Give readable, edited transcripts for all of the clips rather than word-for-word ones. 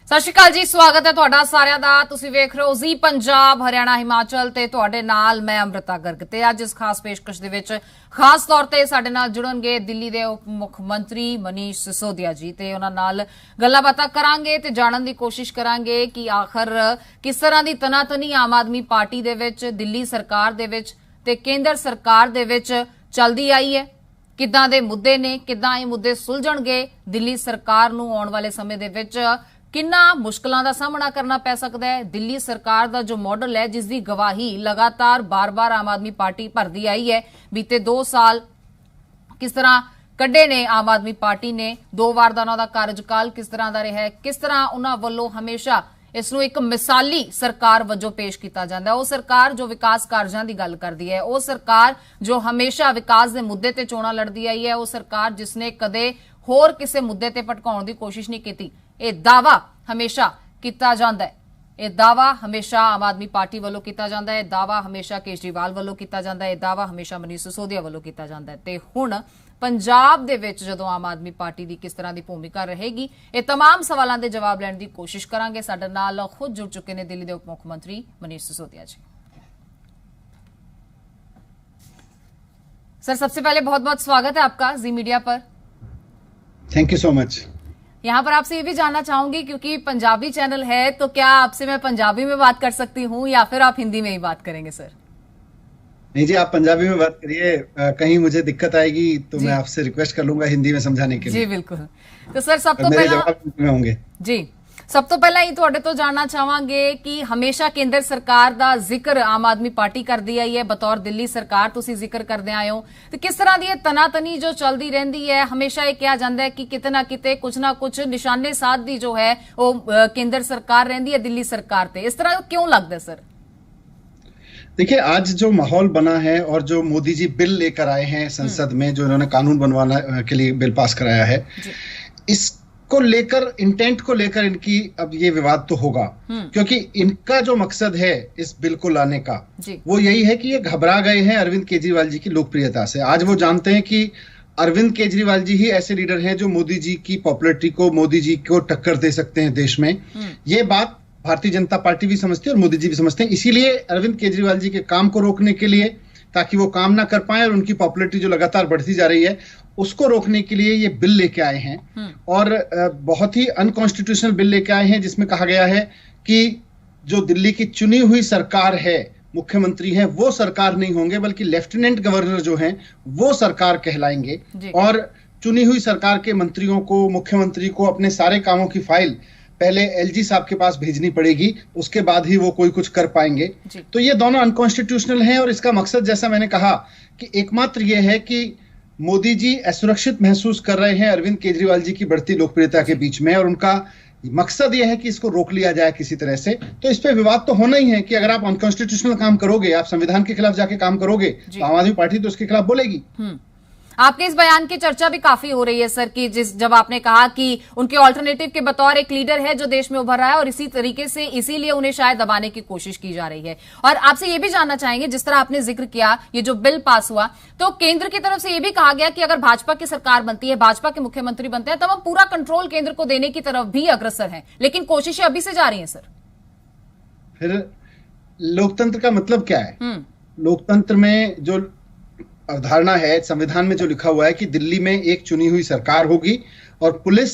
ਸਤਿ ਸ਼੍ਰੀ ਅਕਾਲ ਜੀ, ਸਵਾਗਤ ਹੈ ਤੁਹਾਡਾ ਸਾਰਿਆਂ ਦਾ। ਤੁਸੀਂ ਵੇਖ ਰਹੇ ਹੋ ਜ਼ੀ ਪੰਜਾਬ, ਹਰਿਆਣਾ, ਹਿਮਾਚਲ ਤੇ ਤੁਹਾਡੇ ਨਾਲ ਮੈਂ ਅੰਮ੍ਰਿਤਾ ਗਰਗ। ਤੇ ਅੱਜ ਇਸ ਖਾਸ ਪੇਸ਼ਕਸ਼ ਦੇ ਵਿੱਚ ਖਾਸ ਤੌਰ ਤੇ ਸਾਡੇ ਨਾਲ ਜੁੜਨਗੇ ਦਿੱਲੀ ਦੇ ਉਪ ਮੁੱਖ ਮੰਤਰੀ ਮਨੀਸ਼ ਸਿਸੋਦੀਆ ਜੀ ਤੇ ਉਹਨਾਂ ਨਾਲ ਗੱਲਾਂ ਬਾਤਾਂ ਕਰਾਂਗੇ ਤੇ ਜਾਣਨ ਦੀ ਕੋਸ਼ਿਸ਼ ਕਰਾਂਗੇ ਕਿ ਆਖਰ ਕਿਸ ਤਰ੍ਹਾਂ ਦੀ ਤਨਾਤਨੀ ਆਮ ਆਦਮੀ ਪਾਰਟੀ ਦੇ ਵਿੱਚ, ਦਿੱਲੀ ਸਰਕਾਰ ਦੇ ਵਿੱਚ ਤੇ ਕੇਂਦਰ ਸਰਕਾਰ ਦੇ ਵਿੱਚ ਚੱਲਦੀ ਆਈ ਹੈ। ਕਿੱਦਾਂ ਦੇ ਮੁੱਦੇ ਨੇ, ਕਿੱਦਾਂ ਇਹ ਮੁੱਦੇ ਸੁਲਝਣਗੇ, ਦਿੱਲੀ ਸਰਕਾਰ ਨੂੰ ਆਉਣ ਵਾਲੇ ਸਮੇਂ ਦੇ ਵਿੱਚ ਕਿੰਨਾ ਮੁਸ਼ਕਲਾਂ ਦਾ ਸਾਹਮਣਾ ਕਰਨਾ ਪੈ ਸਕਦਾ ਹੈ। ਦਿੱਲੀ ਸਰਕਾਰ ਦਾ ਜੋ ਮਾਡਲ ਹੈ, ਜਿਸ ਦੀ ਗਵਾਹੀ ਲਗਾਤਾਰ ਬਾਰ-ਬਾਰ ਆਮ ਆਦਮੀ ਪਾਰਟੀ ਭਰਦੀ ਆਈ ਹੈ। ਬੀਤੇ 2 ਸਾਲ ਕਿਸ ਤਰ੍ਹਾਂ ਕੱਢੇ ਨੇ ਆਮ ਆਦਮੀ ਪਾਰਟੀ ਨੇ, 2 ਵਾਰ ਦਾ ਉਹਨਾਂ ਦਾ ਕਾਰਜਕਾਲ ਕਿਸ ਤਰ੍ਹਾਂ ਦਾ ਰਿਹਾ ਹੈ, ਕਿਸ ਤਰ੍ਹਾਂ ਉਹਨਾਂ ਵੱਲੋਂ ਹਮੇਸ਼ਾ ਇਸ ਨੂੰ ਇੱਕ ਮਿਸਾਲੀ ਸਰਕਾਰ ਵਜੋਂ ਪੇਸ਼ ਕੀਤਾ ਜਾਂਦਾ ਹੈ। ਉਹ ਸਰਕਾਰ ਜੋ ਵਿਕਾਸ ਕਾਰਜਾਂ ਦੀ ਗੱਲ ਕਰਦੀ ਹੈ, ਉਹ ਸਰਕਾਰ ਜੋ ਹਮੇਸ਼ਾ ਵਿਕਾਸ ਦੇ ਮੁੱਦੇ ਤੇ ਚੋਣਾਂ ਲੜਦੀ ਆਈ ਹੈ, ਉਹ ਸਰਕਾਰ ਜਿਸ ਨੇ ਕਦੇ ਹੋਰ ਕਿਸੇ ਮੁੱਦੇ ਤੇ ਭਟਕਾਉਣ ਦੀ ਕੋਸ਼ਿਸ਼ ਨਹੀਂ ਕੀਤੀ। ਇਹ ਦਾਵਾ ਹਮੇਸ਼ਾ ਕੀਤਾ ਜਾਂਦਾ ਹੈ, ਇਹ ਦਾਵਾ ਹਮੇਸ਼ਾ ਆਮ ਆਦਮੀ ਪਾਰਟੀ ਵੱਲੋਂ ਕੀਤਾ ਜਾਂਦਾ ਹੈ, ਦਾਵਾ ਹਮੇਸ਼ਾ ਕੇਜਰੀਵਾਲ ਵੱਲੋਂ ਕੀਤਾ ਜਾਂਦਾ ਹੈ, ਦਾਵਾ ਹਮੇਸ਼ਾ ਮਨੀਸ਼ ਸਿਸੋਦੀਆ ਵੱਲੋਂ ਕੀਤਾ ਜਾਂਦਾ ਹੈ। ਤੇ ਹੁਣ ਪੰਜਾਬ ਦੇ ਵਿੱਚ ਜਦੋਂ ਆਮ ਆਦਮੀ ਪਾਰਟੀ ਦੀ ਕਿਸ ਤਰ੍ਹਾਂ ਦੀ ਭੂਮਿਕਾ ਰਹੇਗੀ, ਇਹ तमाम ਸਵਾਲਾਂ ਦੇ ਜਵਾਬ ਲੈਣ ਦੀ ਕੋਸ਼ਿਸ਼ ਕਰਾਂਗੇ। ਸਾਡੇ ਨਾਲ ਖੁਦ ਜੁੜ ਚੁੱਕੇ ਨੇ ਦਿੱਲੀ ਦੇ ਉਪ ਮੁੱਖ ਮੰਤਰੀ मनीष सिसोदिया जी। सर, सबसे पहले बहुत बहुत स्वागत है आपका जी मीडिया पर। Thank you so much. यहाँ पर आपसे ये भी जानना चाहूंगी, क्योंकि पंजाबी चैनल है, तो क्या आपसे मैं पंजाबी में बात कर सकती हूँ या फिर आप हिंदी में ही बात करेंगे सर? नहीं जी, आप पंजाबी में बात करिए। कहीं मुझे दिक्कत आएगी तो मैं आपसे रिक्वेस्ट कर लूंगा हिंदी में समझाने के लिए। जी बिल्कुल। तो सर सब तो मेरे पहला जवाब हिंदी में होंगे जी, सब तो ਪਹਿਲਾਂ ਹੀ ਤੁਹਾਡੇ ਤੋਂ ਜਾਣਨਾ ਚਾਹਾਂਗੇ ਕਿ ਹਮੇਸ਼ਾ ਕੇਂਦਰ ਸਰਕਾਰ ਦਾ ਜ਼ਿਕਰ ਆਮ ਆਦਮੀ ਪਾਰਟੀ ਕਰਦੀ ਆਈ ਹੈ, ਬਤੌਰ ਦਿੱਲੀ ਸਰਕਾਰ ਤੁਸੀਂ ਜ਼ਿਕਰ ਕਰਦੇ ਆਏ ਹੋ। ਤੇ ਕਿਸ ਤਰ੍ਹਾਂ ਦੀ ਇਹ ਤਨਾਤਨੀ ਜੋ ਚੱਲਦੀ ਰਹਿੰਦੀ ਹੈ, ਹਮੇਸ਼ਾ ਇਹ ਕਿਹਾ ਜਾਂਦਾ ਹੈ ਕਿ ਕਿਤੇ ਨਾ ਕਿਤੇ ਕੁਝ ਨਾ ਕੁਝ ਨਿਸ਼ਾਨੇ ਸਾਧ ਦੀ ਜੋ ਹੈ ਉਹ ਕੇਂਦਰ ਸਰਕਾਰ ਰਹਿੰਦੀ ਹੈ ਦਿੱਲੀ ਸਰਕਾਰ ਤੇ। ਇਸ ਤਰ੍ਹਾਂ क्यों लगता है सर? देखिए, आज जो माहौल बना है और जो मोदी जी बिल लेकर आए हैं संसद में, जो इन्होंने कानून बनवाना के लिए बिल पास कराया है, इसको लेकर, इंटेंट को लेकर इनकी अब ये विवाद तो होगा, क्योंकि इनका जो मकसद है इस बिल को लाने का वो यही है कि ये घबरा गए हैं अरविंद केजरीवाल जी की लोकप्रियता से। आज वो जानते हैं कि अरविंद केजरीवाल जी ही ऐसे लीडर हैं जो मोदी जी की पॉपुलैरिटी को, मोदी जी को टक्कर दे सकते हैं देश में। ये बात भारतीय जनता पार्टी भी समझती है और मोदी जी भी समझते हैं। इसीलिए अरविंद केजरीवाल जी के काम को रोकने के लिए, ताकि वो काम ना कर पाए और उनकी पॉपुलैरिटी जो लगातार बढ़ती जा रही है उसको रोकने के लिए ये बिल लेके आए हैं। और बहुत ही अनकॉन्स्टिट्यूशनल बिल लेके आए हैं, जिसमें कहा गया है कि जो दिल्ली की चुनी हुई सरकार है, मुख्यमंत्री हैं, वो सरकार नहीं होंगे, बल्कि लेफ्टिनेंट गवर्नर जो हैं वो सरकार कहलाएंगे। और चुनी हुई सरकार के मंत्रियों को, मुख्यमंत्री को अपने सारे कामों की फाइल पहले एलजी साहब के पास भेजनी पड़ेगी, उसके बाद ही वो कोई कुछ कर पाएंगे। तो ये दोनों अनकॉन्स्टिट्यूशनल हैं। और इसका मकसद, जैसा मैंने कहा, कि एकमात्र ये है कि मोदी जी असुरक्षित महसूस कर रहे हैं अरविंद केजरीवाल जी की बढ़ती लोकप्रियता के बीच में, और उनका मकसद यह है कि इसको रोक लिया जाए किसी तरह से। तो इस पे विवाद तो होना ही है कि अगर आप अनकॉन्स्टिट्यूशनल काम करोगे, आप संविधान के खिलाफ जाके काम करोगे, तो आम आदमी पार्टी तो उसके खिलाफ बोलेगी। आपके इस बयान की चर्चा भी काफी हो रही है सर, कि जब आपने कहा कि उनके ऑल्टरनेटिव के बतौर एक लीडर है जो देश में उभर रहा है, और इसी तरीके से इसीलिए उन्हें शायद दबाने की कोशिश की जा रही है। और आपसे ये भी जानना चाहेंगे, जिस तरह आपने जिक्र किया ये जो बिल पास हुआ, तो केंद्र की तरफ से ये भी कहा गया कि अगर भाजपा की सरकार बनती है, भाजपा के मुख्यमंत्री बनते हैं, तब हम पूरा कंट्रोल केंद्र को देने की तरफ भी अग्रसर हैं, लेकिन कोशिशें अभी से जा रही हैं सर। फिर लोकतंत्र का मतलब क्या है? लोकतंत्र में जो अवधारणा है, संविधान में जो लिखा हुआ है कि दिल्ली में एक चुनी हुई सरकार होगी और पुलिस,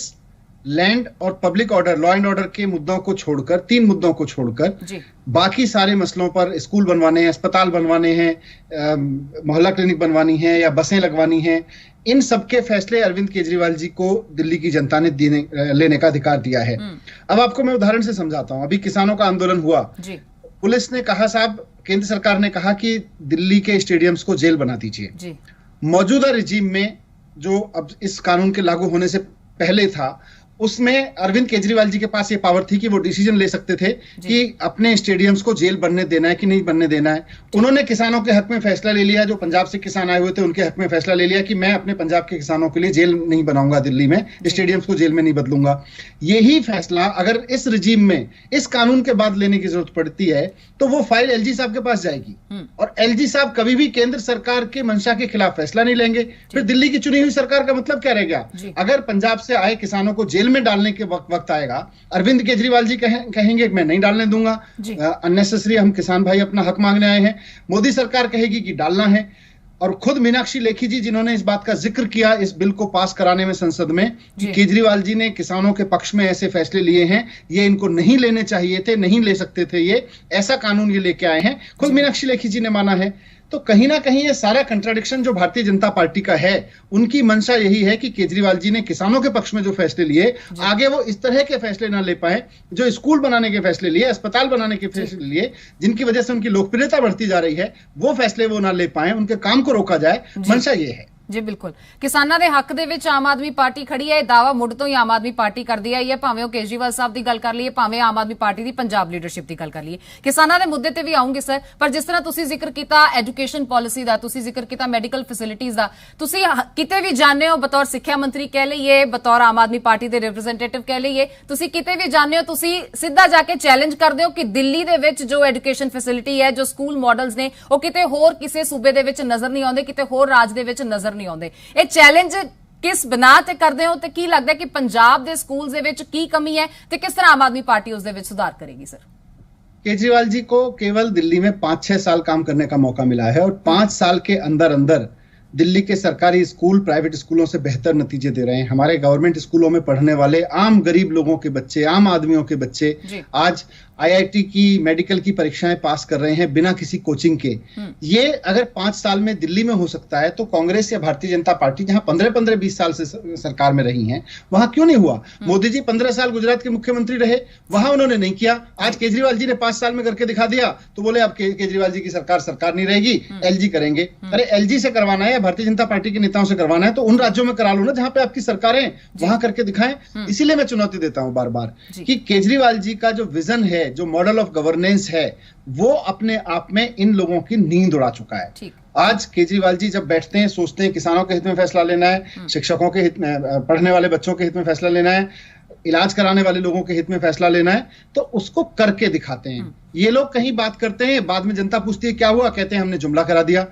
लैंड और public order, law and order के मुद्दों को छोड़कर, 3 मुद्दों को छोड़कर बाकी सारे मसलों पर, स्कूल बनवाने हैं, अस्पताल बनवाने हैं, मोहल्ला क्लिनिक बनवानी है या बसें लगवानी हैं, इन सबके फैसले अरविंद केजरीवाल जी को दिल्ली की जनता ने लेने का अधिकार दिया है। अब आपको मैं उदाहरण से समझाता हूं। अभी किसानों का आंदोलन हुआ, पुलिस ने कहा, साहब, केंद्र सरकार ने कहा कि दिल्ली के स्टेडियम्स को जेल बना दीजिए। मौजूदा रिजीम में, जो अब इस कानून के लागू होने से पहले था, उसमें अरविंद केजरीवाल जी के पास ये पावर थी कि वो डिसीजन ले सकते थे कि अपने स्टेडियम्स को जेल बनने देना है कि नहीं बनने देना है। उन्होंने किसानों के हक में फैसला ले लिया, जो पंजाब से किसान आए हुए थे उनके हक में फैसला ले लिया कि मैं अपने पंजाब के किसानों के लिए जेल नहीं बनाऊंगा, दिल्ली में स्टेडियम्स को जेल में नहीं बदलूंगा। यही फैसला अगर इस रिजीम में, इस कानून के बाद लेने की जरूरत पड़ती है, तो वो फाइल एलजी साहब के पास जाएगी, और एलजी साहब कभी भी केंद्र सरकार के मंशा के खिलाफ फैसला नहीं लेंगे। फिर दिल्ली की चुनी हुई सरकार का मतलब क्या रह गया? अगर पंजाब से आए किसानों को जेल जेल में डालने के वक्त आएगा, अरविंद केजरीवाल जी कहेंगे मैं नहीं डालने दूंगा, अननेसेसरी हम किसान भाई अपना हक मांगने आए हैं, मोदी सरकार कहेगी कि डालना है, और खुद मीनाक्षी लेखी जी जिन्होंने इस बात का जिक्र किया इस बिल को पास कराने में संसद में, केजरीवाल जी ने किसानों के पक्ष में ऐसे फैसले लिए हैं, ये इनको नहीं लेने चाहिए थे, नहीं ले सकते थे, ये ऐसा कानून ये लेके आए हैं, खुद मीनाक्षी लेखी जी ने माना है। तो कहीं ना कहीं ये सारा कंट्राडिक्शन जो भारतीय जनता पार्टी का है, उनकी मंशा यही है कि केजरीवाल जी ने किसानों के पक्ष में जो फैसले लिए, आगे वो इस तरह के फैसले ना ले पाए, जो स्कूल बनाने के फैसले लिए, अस्पताल बनाने के फैसले लिए, जिनकी वजह से उनकी लोकप्रियता बढ़ती जा रही है, वो फैसले वो ना ले पाए, उनके काम को रोका जाए, मंशा ये है। जी बिल्कुल, किसानां दे हक दे विच आम आदमी पार्टी खड़ी है, दावा मुड़ तो ही आम आदमी पार्टी करदी आई है, भावें केजरीवाल साहब की गल कर लीए, भावें आम आदमी पार्टी की पंजाब लीडरशिप की गल कर लीए, किसानां दे मुद्दे ते भी आऊंगी सर, पर जिस तरह तुसीं जिक्र किया एजुकेशन पॉलिसी का, तुसीं जिक्र किया मैडिकल फैसिलिटीज का, तुसीं किते भी जाने हो बतौर सिक्ख्या मंत्री कह लीए, बतौर आम आदमी पार्टी के रिप्रेजेंटेटिव कह लीए, तुसीं किते भी जाने हो, तुसीं सीधा जाके चैलेंज करदे हो कि दिल्ली दे विच जो एजुकेशन फैसिलिटी है, जो स्कूल मॉडल्स ने, वो किते होर किसी सूबे दे विच नजर नहीं आउंदे, किते होर राज दे विच नजर नहीं आउंदे। चैलेंज किस बिना ते करदे हो ते की लगदा है कि पंजाब दे स्कूल्स दे विच की कमी है ते किस तरह आम आदमी पार्टी उस दे विच सुधार करेगी? सर, केजरीवाल जी को केवल दिल्ली में 5-6 साल काम करने का मौका मिला है, और 5 साल के अंदर अंदर दिल्ली के सरकारी स्कूल प्राइवेट स्कूलों से बेहतर नतीजे दे रहे हैं। हमारे गवर्नमेंट स्कूलों में पढ़ने वाले आम गरीब लोगों के बच्चे, आम आदमियों के बच्चे आज आईआईटी की मेडिकल की परीक्षाएं पास कर रहे हैं बिना किसी कोचिंग के। ये अगर 5 साल में दिल्ली में हो सकता है तो कांग्रेस या भारतीय जनता पार्टी जहां 15-15-20 साल से सरकार में रही हैं, वहां क्यों नहीं हुआ? मोदी जी 15 साल गुजरात के मुख्यमंत्री रहे, वहां उन्होंने नहीं किया। आज केजरीवाल जी ने 5 साल में करके दिखा दिया, तो बोले अब केजरीवाल जी की सरकार नहीं रहेगी, एलजी करेंगे। अरे एलजी से करवाना है या भारतीय जनता पार्टी के नेताओं से करवाना है तो उन राज्यों में करा लो ना जहां पे आपकी सरकारें, वहां करके दिखाएं। इसीलिए मैं चुनौती देता हूं बार बार कि केजरीवाल जी का जो विजन है, जो मॉडल ऑफ गवर्नेंस है, वो अपने आप में इन लोगों की नींद उड़ा चुका है। आज केजरीवाल जी जब बैठते हैं, सोचते हैं किसानों के हित में फैसला लेना है, शिक्षकों के हित में, पढ़ने वाले बच्चों के हित में फैसला लेना है, इलाज कराने वाले लोगों के हित में फैसला लेना है, तो उसको करके दिखाते हैं। ये लोग कहीं बात करते हैं, बाद में जनता पूछती है क्या हुआ, कहते हैं हमने जुमला करा दिया।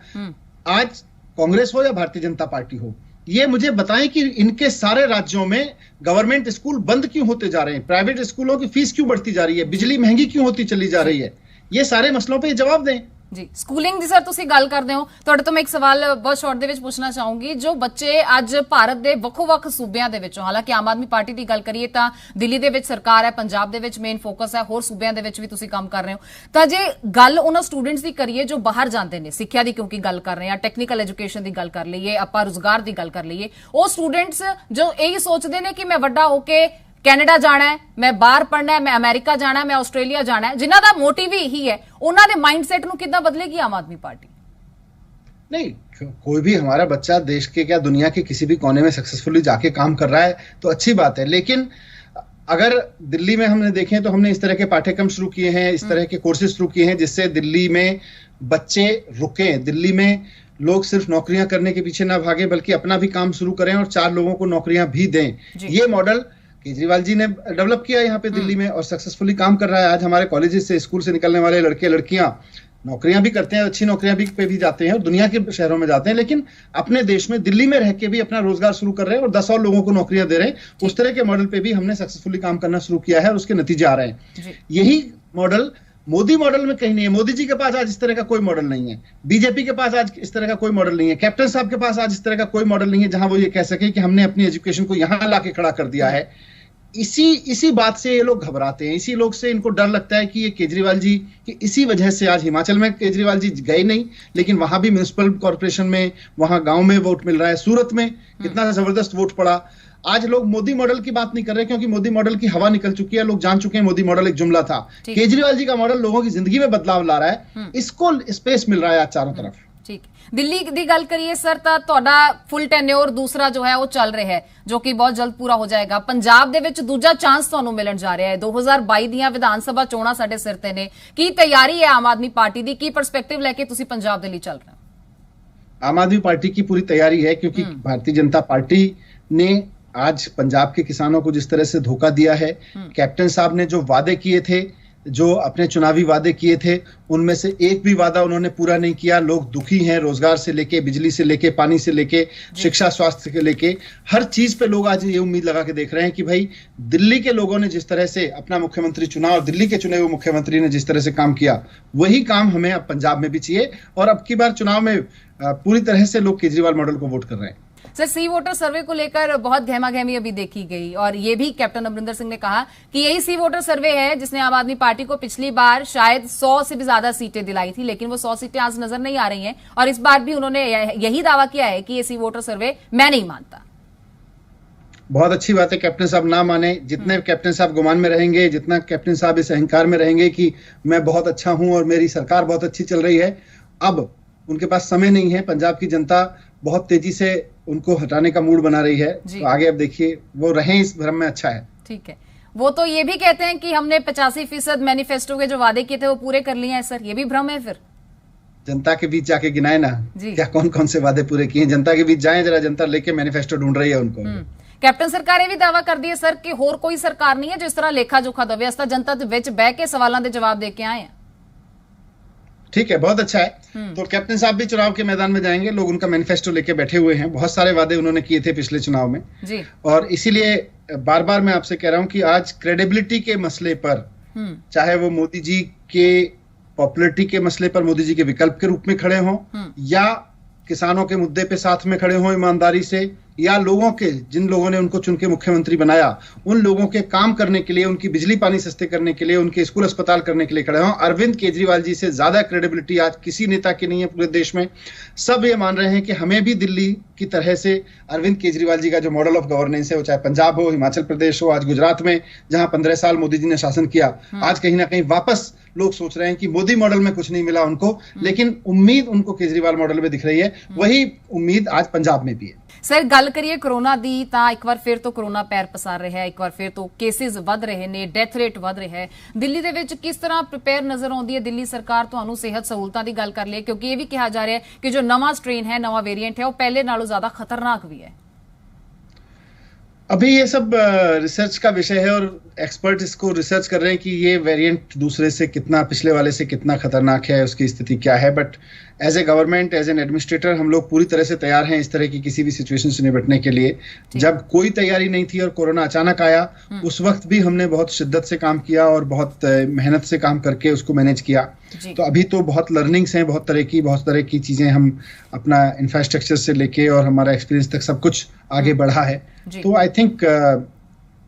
आज कांग्रेस हो या भारतीय जनता पार्टी हो, ये मुझे बताएं कि इनके सारे राज्यों में गवर्नमेंट स्कूल बंद क्यों होते जा रहे हैं, प्राइवेट स्कूलों की फीस क्यों बढ़ती जा रही है, बिजली महंगी क्यों होती चली जा रही है, ये सारे मसलों पे जवाब दें। जी, स्कूलिंग दी सर तुसी गल करदे हो, तुहाडे तो मैं एक सवाल बहुत शॉर्ट दे विच पूछना चाहूंगी। जो बच्चे आज भारत दे वक्-वक् सूबियां दे विचों, हालांकि आम आदमी पार्टी दी गल करिए तां दिल्ली दे विच सरकार है, पंजाब दे विच मेन फोकस है, होर सूबियां दे विच भी तुसी काम कर रहे हो, तां जे गल उन्हां स्टूडेंट्स दी करिए जो बाहर जांदे ने, सिक्ख्या दी क्योंकि गल कर रहे हैं, टेक्निकल एजुकेशन दी गल कर लईए, आपां रोजगार दी गल कर लईए, वो स्टूडेंट्स जो यही सोचते हैं कि मैं वड्डा होके कैनेडा जाना है, मैं बाहर पढ़ना है, मैं अमेरिका जाना है, मैं ऑस्ट्रेलिया जाना है, जिन्हां दा मोटिव ही यही है, उन्हां दे माइंडसेट नूं किद्दां बदलेगी आम आदमी पार्टी? नहीं, कोई भी हमारा बच्चा देश के क्या दुनिया के किसी भी कोने में सक्सेसफुली जाके काम कर रहा है तो अच्छी बात है, लेकिन अगर दिल्ली में हमने देखें तो हमने इस तरह के पाठ्यक्रम शुरू किए हैं, इस तरह के कोर्सेज शुरू किए हैं जिससे दिल्ली में बच्चे रुके, दिल्ली में लोग सिर्फ नौकरियां करने के पीछे ना भागे बल्कि अपना भी काम शुरू करें और 4 लोगों को नौकरियां भी दें। ये मॉडल केजरीवाल जी ने डेवलप किया यहाँ पे दिल्ली में और सक्सेसफुली काम कर रहा है। आज हमारे कॉलेजेस से, स्कूल से निकलने वाले लड़के लड़कियां नौकरियां भी करते हैं, अच्छी नौकरियां भी पे भी जाते हैं और दुनिया के शहरों में जाते हैं, लेकिन अपने देश में दिल्ली में रह के भी अपना रोजगार शुरू कर रहे हैं और 10 और लोगों को नौकरियां दे रहे हैं। उस तरह के मॉडल पे भी हमने सक्सेसफुली काम करना शुरू किया है और उसके नतीजे आ रहे हैं। यही मॉडल मोदी मॉडल में कहीं नहीं है। मोदी जी के पास आज इस तरह का कोई मॉडल नहीं है, बीजेपी के पास आज इस तरह का कोई मॉडल नहीं है, कैप्टन साहब के पास आज इस तरह का कोई मॉडल नहीं है जहां वो ये कह सके कि हमने अपनी एजुकेशन को यहां लाके खड़ा कर दिया है। इसी बात से ये लोग घबराते हैं, इसी लोग से इनको डर लगता है कि ये केजरीवाल जी की इसी वजह से आज हिमाचल में केजरीवाल जी गए नहीं, लेकिन वहां भी म्युनिसिपल कॉर्पोरेशन में, वहां गांव में वोट मिल रहा है। सूरत में कितना जबरदस्त वोट पड़ा। आज लोग मोदी मॉडल की बात नहीं कर रहे क्योंकि मोदी मॉडल की हवा निकल चुकी है, लोग जान चुके हैं मोदी मॉडल एक जुमला था। केजरीवाल जी का मॉडल लोगों की जिंदगी में बदलाव ला रहा है, इसको स्पेस मिल रहा है आज चारों तरफ। ठीक, दिल्ली की गल करिए सर तो तुहाडा फुल टेन्योर दूसरा जो है वो चल रहा है जो कि बहुत जल्द पूरा हो जाएगा। पंजाब दे विच दूजा चांस तुहानू मिलण जा रहा है। 2022 दीयां विधान सभा चोणां साडे सिर ते ने, की तैयारी है आम आदमी पार्टी दी, की परस्पेक्टिव लेके तुसीं पंजाब दे लई चल रहे हो? आम आदमी पार्टी की पूरी तैयारी है क्योंकि भारतीय जनता पार्टी ने आज पंजाब के किसानों को जिस तरह से धोखा दिया है, कैप्टन साहब ने जो वादे किए थे जो अपने चुनावी वादे किए थे उनमें से एक भी वादा उन्होंने पूरा नहीं किया। लोग दुखी हैं, रोजगार से लेके, बिजली से लेके, पानी से लेके, शिक्षा स्वास्थ्य के लेके, हर चीज पे लोग आज ये उम्मीद लगा के देख रहे हैं कि भाई दिल्ली के लोगों ने जिस तरह से अपना मुख्यमंत्री चुना और दिल्ली के चुने हुए मुख्यमंत्री ने जिस तरह से काम किया, वही काम हमें अब पंजाब में भी चाहिए। और अब की बार चुनाव में पूरी तरह से लोग केजरीवाल मॉडल को वोट कर रहे हैं। सर, सी वोटर सर्वे को लेकर बहुत गहमा-गहमी अभी देखी गई और ये भी कैप्टन अमरिंदर सिंह ने कहा कि यही सी वोटर सर्वे है जिसने आम आदमी पार्टी को पिछली बार शायद 100 से भी ज्यादा सीटें दिलाई थी, लेकिन वो 100 सीटें आज नजर नहीं आ रही हैं। और इस बार भी उन्होंने यही दावा किया है कि ये सी वोटर सर्वे मैं नहीं मानता। बहुत अच्छी बात है, कैप्टन साहब ना माने। जितने कैप्टन साहब गुमान में रहेंगे, जितना कैप्टन साहब इस अहंकार में रहेंगे कि मैं बहुत अच्छा हूं और मेरी सरकार बहुत अच्छी चल रही है, अब उनके पास समय नहीं है। पंजाब की जनता बहुत तेजी से उनको हटाने का मूड बना रही है, तो आगे अब देखिए वो रहें इस भ्रम में, अच्छा है। ठीक है, वो तो ये भी कहते हैं कि हमने 85% मैनिफेस्टो के जो वादे किए थे वो पूरे कर लिए हैं। सर, ये भी भ्रम है फिर? जनता के बीच जाके गिनाए ना, क्या कौन कौन से वादे पूरे किए। जनता के बीच जाएं जरा, जनता लेके मैनिफेस्टो ढूंढ रही है उनको। कैप्टन सरकार ये भी दावा कर दी है सर कि होर कोई सरकार नहीं है जो इस तरह लेखा जोखा दवे, अस तां जनता दे विच बह के सवालों के जवाब दे के आए हैं। ठीक है, बहुत अच्छा है। तो कैप्टन साहब भी चुनाव के मैदान में जाएंगे, लोग उनका मैनिफेस्टो लेके बैठे हुए हैं। बहुत सारे वादे उन्होंने किए थे पिछले चुनाव में जी। और इसीलिए बार बार मैं आपसे कह रहा हूं कि आज क्रेडिबिलिटी के मसले पर, चाहे वो मोदी जी के पॉपुलरिटी के मसले पर मोदी जी के विकल्प के रूप में खड़े हों, या किसानों के मुद्दे पे साथ में खड़े हों ईमानदारी से, या लोगों के, जिन लोगों ने उनको चुन के मुख्यमंत्री बनाया, उन लोगों के काम करने के लिए, उनकी बिजली पानी सस्ते करने के लिए, उनके स्कूल अस्पताल करने के लिए खड़े हों। अरविंद केजरीवाल जी से ज्यादा क्रेडिबिलिटी आज किसी नेता की नहीं है पूरे देश में। सब ये मान रहे हैं कि हमें भी दिल्ली की तरह से अरविंद केजरीवाल जी का जो मॉडल ऑफ गवर्नेंस है, वो चाहे पंजाब हो, हिमाचल प्रदेश हो, आज गुजरात में जहां 15 साल मोदी जी ने शासन किया, आज कहीं ना कहीं वापस लोग सोच रहे हैं कि मोदी मॉडल में कुछ नहीं मिला उनको, लेकिन उम्मीद उनको केजरीवाल मॉडल में दिख रही है। वही उम्मीद आज पंजाब में भी है। सर, गल करिए कोरोना दी तां एक बार फिर तो कोरोना पैर पसार रहा है, एक बार फिर तो केसेस वध रहे ने, डेथ रेट वध रहा है। दिल्ली दे विच किस तरह प्रिपेयर नजर आउंदी है दिल्ली सरकार तुहानू सेहत सहूलतां दी गल कर लिए, क्योंकि ये भी कहा जा रहा है कि जो नवा स्ट्रेन है, नवा वेरिएंट है, वो पहले नालों ज्यादा खतरनाक भी है। अभी ये सब रिसर्च का विषय है और एक्सपर्ट इसको रिसर्च कर रहे हैं कि ये वेरिएंट दूसरे से कितना, पिछले वाले से कितना खतरनाक है, उसकी स्थिति क्या है। But as a government, as an administrator, हम लोग पूरी तरह से तैयार हैं इस तरह की किसी भी सिचुएशन से निपटने के लिए। जब कोई तैयारी नहीं थी और कोरोना अचानक आया, उस वक्त भी हमने बहुत शिद्दत से काम किया और बहुत मेहनत से काम करके उसको मैनेज किया। तो अभी तो बहुत लर्निंग्स हैं, बहुत तरह की चीजें हम अपना इंफ्रास्ट्रक्चर से लेके और हमारा एक्सपीरियंस तक सब कुछ आगे बढ़ा है। तो I think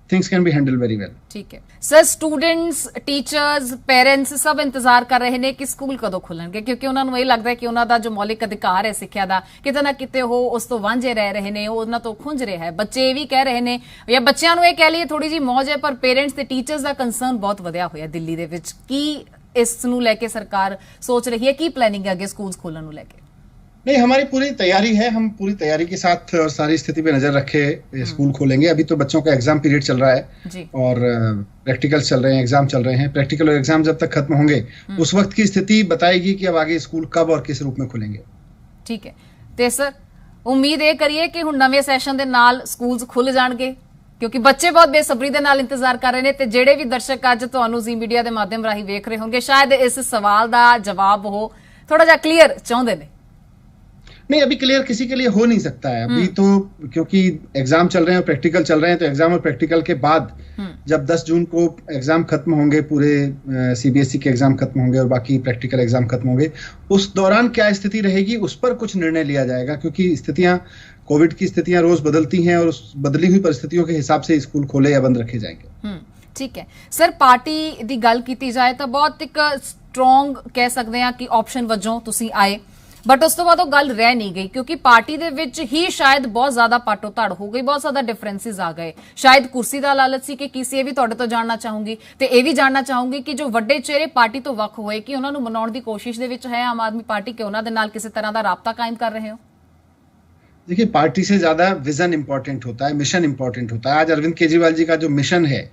things can be handle very well. ठीक है सर, स्टूडेंट्स, टीचर्स, पेरेंट्स सब इंतजार कर रहे हैं कि स्कूल कदों खुलणगे, क्योंकि उन्होंने ये लगता है कि उन्हों का जो मौलिक अधिकार है सिक्ख्या का किते ना किते हो उस तो वांझे रह रहे हैं, उन्होंने तो खुंज रहा है। बच्चे भी कह रहे हैं या बच्चों ये कह लिए थोड़ी जी मौज है, पर पेरेंट्स ते टीचर्स का कंसर्न बहुत वधिया होया दिल्ली दे विच। की इस नूं लेके सरकार सोच रही है, की प्लानिंग है अगे स्कूल खोलण नूं लेके? नहीं, हमारी पूरी तैयारी है, हम पूरी तैयारी के साथ और सारी स्थिति पे नजर रखे स्कूल खोलेंगे। अभी तो बच्चों का एग्जाम पीरियड चल रहा है जी। और प्रैक्टिकल्स चल रहे हैं, एग्जाम चल रहे हैं। प्रैक्टिकल और एग्जाम जब तक खत्म होंगे उस वक्त की स्थिति बताएगी कि अब आगे स्कूल कब और किस रूप में खुलेंगे। ठीक है, ते सर उम्मीद ये करिए कि हुण नवे सैशन दे नाल स्कूल्स खुल जाणगे, क्योंकि बच्चे बहुत बेसब्री दे नाल इंतजार कर रहे हैं। ते जेड़े भी दर्शक अज तुहानू जी मीडिया के माध्यम राही वेख रहे होंगे, शायद इस सवाल का जवाब हो थोड़ा जा क्लीयर चाहते हैं। नहीं, अभी क्लियर किसी के लिए हो नहीं सकता है अभी तो, क्योंकि एग्जाम चल रहे हैं और प्रैक्टिकल चल रहे हैं। तो एग्जाम और प्रैक्टिकल के बाद जब 10 जून को एग्जाम खत्म होंगे, पूरे सीबीएसई के एग्जाम खत्म होंगे और बाकी प्रैक्टिकल एग्जाम खत्म होंगे, उस दौरान क्या स्थिति रहेगी उस पर कुछ निर्णय लिया जाएगा। क्योंकि स्थितियां, कोविड की स्थितियां रोज बदलती हैं और उस बदली हुई परिस्थितियों के हिसाब से स्कूल खोले या बंद रखे जाएंगे। ठीक है सर, पार्टी की गल की जाए तो बहुत एक स्ट्रोंग कह सकते हैं कि ऑप्शन वजों तुसीं आए, बट उस तो बाद वो गल रह नहीं गई, क्योंकि पार्टी दे विच ही शायद बहुत ज्यादा पाटो धड़ हो गई, बहुत ज्यादा डिफरेंसिस आ गए। शायद कुर्सी का लालच सी कि किसी भी तुहाडे तो जानना चाहूंगी, ते ये भी जानना चाहूंगी कि जो वड्डे चेहरे पार्टी तो वख होए कि उन्होंने मनाउण दी कोशिश दे विच है आम आदमी पार्टी, कि उन्हां दे नाल किसी तरह का राबता कायम कर रहे हो? देखिए, पार्टी से ज्यादा विजन इंपॉर्टेंट होता है, मिशन इंपॉर्टेंट होता है। आज अरविंद केजरीवाल जी का जो मिशन है,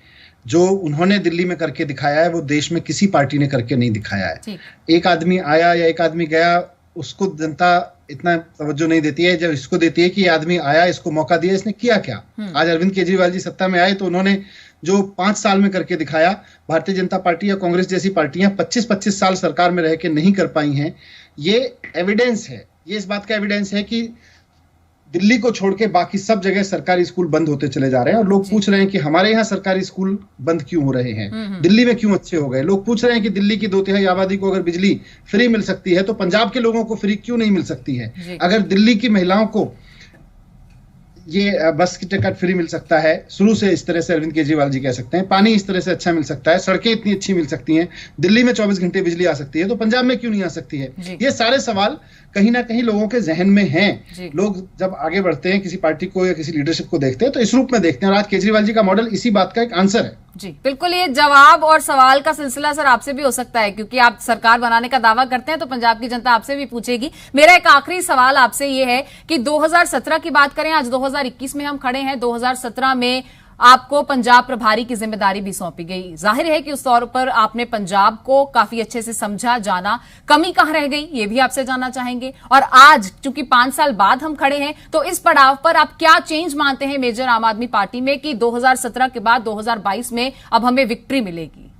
जो उन्होंने दिल्ली में करके दिखाया है, वो देश में किसी पार्टी ने करके नहीं दिखाया है। एक आदमी आया या एक आदमी गया, उसको जनता इतना तवज्जो नहीं देती है, जब इसको देती है कि ये आदमी आया, इसको मौका दिया, इसने किया क्या। आज अरविंद केजरीवाल जी सत्ता में आए तो उन्होंने जो 5 साल में करके दिखाया, भारतीय जनता पार्टी या कांग्रेस जैसी पार्टियां 25-25 साल सरकार में रह के नहीं कर पाई हैं। ये एविडेंस है, ये इस बात का एविडेंस है कि दिल्ली को छोड़ के बाकी सब जगह सरकारी स्कूल बंद होते चले जा रहे हैं। और लोग पूछ रहे हैं कि हमारे यहाँ सरकारी स्कूल बंद क्यों हो रहे हैं, दिल्ली में क्यों अच्छे हो गए। लोग पूछ रहे हैं कि दिल्ली की 2/3 आबादी को अगर बिजली फ्री मिल सकती है तो पंजाब के लोगों को फ्री क्यों नहीं मिल सकती है। अगर दिल्ली की महिलाओं को ये बस की टिकट फ्री मिल सकता है, शुरू से इस तरह से अरविंद केजरीवाल जी कह सकते हैं, पानी इस तरह से अच्छा मिल सकता है, सड़कें इतनी अच्छी मिल सकती हैं, दिल्ली में 24 घंटे बिजली आ सकती है, तो पंजाब में क्यों नहीं आ सकती है। ये सारे सवाल कहीं ना कहीं लोगों के जहन में हैं। लोग जब आगे बढ़ते हैं, किसी पार्टी को या किसी लीडरशिप को देखते हैं तो इस रूप में देखते हैं। और आज केजरीवाल जी का मॉडल इसी बात का एक आंसर है। जी बिल्कुल, ये जवाब और सवाल का सिलसिला सर आपसे भी हो सकता है, क्योंकि आप सरकार बनाने का दावा करते हैं तो पंजाब की जनता आपसे भी पूछेगी। मेरा एक आखिरी सवाल आपसे ये है कि 2017 की बात करें, आज 2021 में हम खड़े हैं, 2017 में आपको पंजाब प्रभारी की जिम्मेदारी भी सौंपी गई। जाहिर है कि उस तौर पर आपने पंजाब को काफी अच्छे से समझा, जाना, कमी कहां रह गई ये भी आपसे जानना चाहेंगे। और आज चूंकि 5 साल बाद हम खड़े हैं तो इस पड़ाव पर आप क्या चेंज मानते हैं मेजर आम आदमी पार्टी में कि 2017 के बाद 2022 में अब हमें विक्ट्री मिलेगी।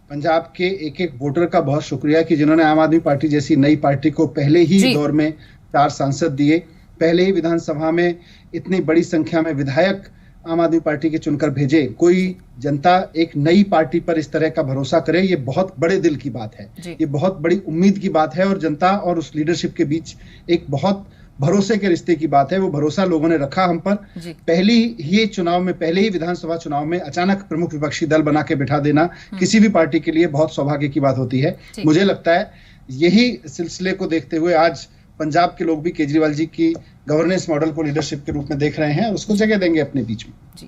पंजाब के एक एक वोटर का बहुत शुक्रिया कि जिन्होंने आम आदमी पार्टी जैसी नई पार्टी को पहले ही दौर में 4 सांसद दिए, पहले ही विधानसभा में इतनी बड़ी संख्या में विधायक आम आदमी पार्टी के चुनकर भेजे। कोई जनता एक नई पार्टी पर इस तरह का भरोसा करे, ये बहुत बड़े दिल की बात है, ये बहुत बड़ी उम्मीद की बात है। और जनता और उस लीडरशिप के बीच एक बहुत भरोसे के रिश्ते की बात है। वो भरोसा लोगों ने रखा हम पर। पहले ही चुनाव में, पहले ही विधानसभा चुनाव में अचानक प्रमुख विपक्षी दल बना के बिठा देना किसी भी पार्टी के लिए बहुत सौभाग्य की बात होती है। मुझे लगता है यही सिलसिले को देखते हुए आज पंजाब के लोग भी केजरीवाल जी की गवर्नेंस मॉडल को लीडरशिप के रूप में देख रहे हैं और उसको जगह देंगे अपने बीच में।